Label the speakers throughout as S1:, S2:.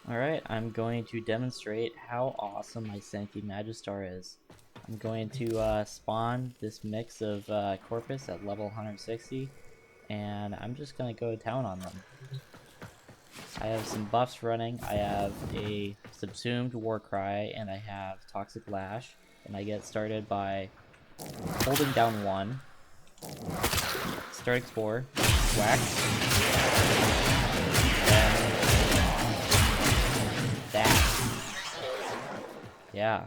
S1: Alright, I'm going to demonstrate how awesome my Sancti Magistar is. I'm going to spawn this mix of Corpus at level 160, and I'm just going to go to town on them. I have some buffs running. I have a Subsumed Warcry, and I have Toxic Lash, and I get started by holding down 1, starting 4, whack, then that. Yeah.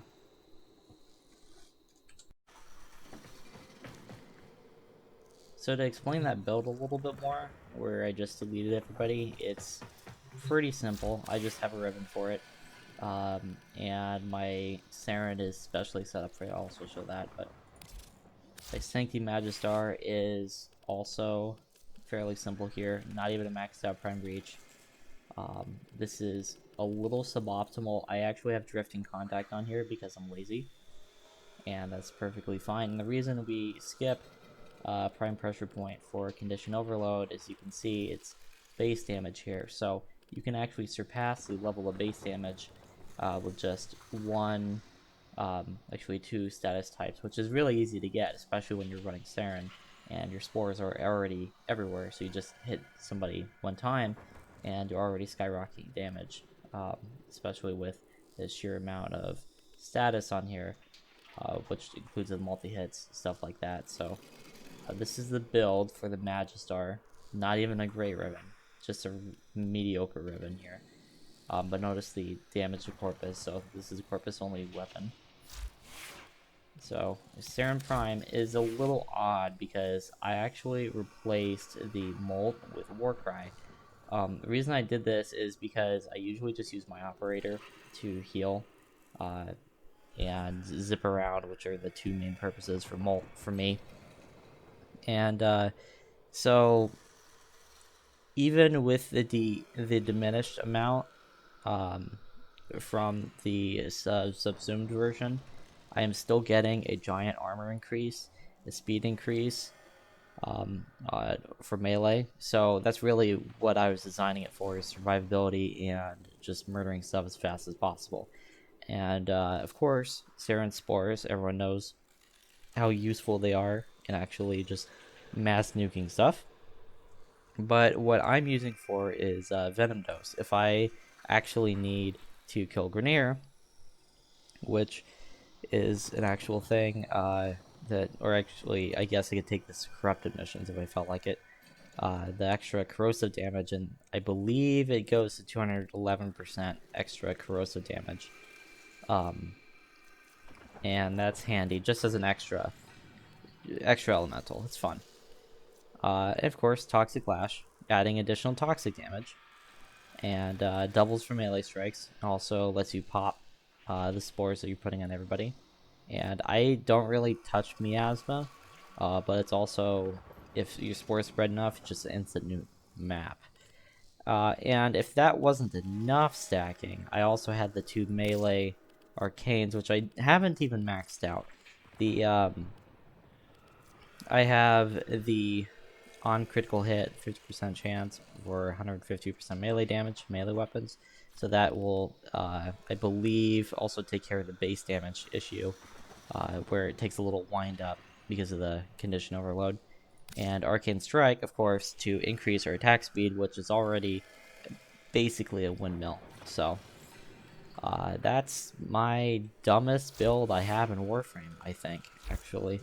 S1: So to explain that build a little bit more, where I just deleted everybody, it's pretty simple. I just have a ribbon for it. And my Saryn is specially set up for it. I'll also show that, but my Sancti Magistar is also fairly simple here. Not even a maxed out Prime Breach. This is a little suboptimal. I actually have Drifting Contact on here because I'm lazy, and that's perfectly fine. And the reason we skip Prime Pressure Point for Condition Overload, as you can see, it's base damage here. So you can actually surpass the level of base damage with just one, actually 2 status types, which is really easy to get, especially when you're running Saryn and your spores are already everywhere. So you just hit somebody one time and you're already skyrocketing damage, especially with the sheer amount of status on here, which includes the multi-hits, stuff like that. So this is the build for the Magistar. Not even a great riven, just a mediocre riven here. But notice the damage to Corpus, so this is a Corpus only weapon. So Saryn Prime is a little odd because I actually replaced the Molt with Warcry. The reason I did this is because I usually just use my operator to heal and zip around, which are the 2 main purposes for Molt for me. And so even with the diminished amount from the subsumed version, I am still getting a giant armor increase, a speed increase for melee. So that's really what I was designing it for, is survivability and just murdering stuff as fast as possible. And of course, Saryn spores, everyone knows how useful they are in actually just mass nuking stuff. But what I'm using for is Venom Dose. If I actually need to kill Grenier, which is an actual thing, or actually, I guess I could take this corrupted missions if I felt like it. The extra corrosive damage, and I believe it goes to 211% extra corrosive damage. And that's handy, just as an extra elemental. It's fun. And of course, Toxic Lash, adding additional toxic damage, and doubles for melee strikes. Also lets you pop the spores that you're putting on everybody. And I don't really touch miasma, but it's also, if your spores spread enough, it's just an instant new map. And if that wasn't enough stacking, I also had the 2 melee arcanes, which I haven't even maxed out. The I have the on critical hit 50% chance for 150% melee damage, melee weapons. So that will, I believe, also take care of the base damage issue, where it takes a little wind up because of the condition overload. And Arcane Strike, of course, to increase our attack speed, which is already basically a windmill. So that's my dumbest build I have in Warframe, I think, actually.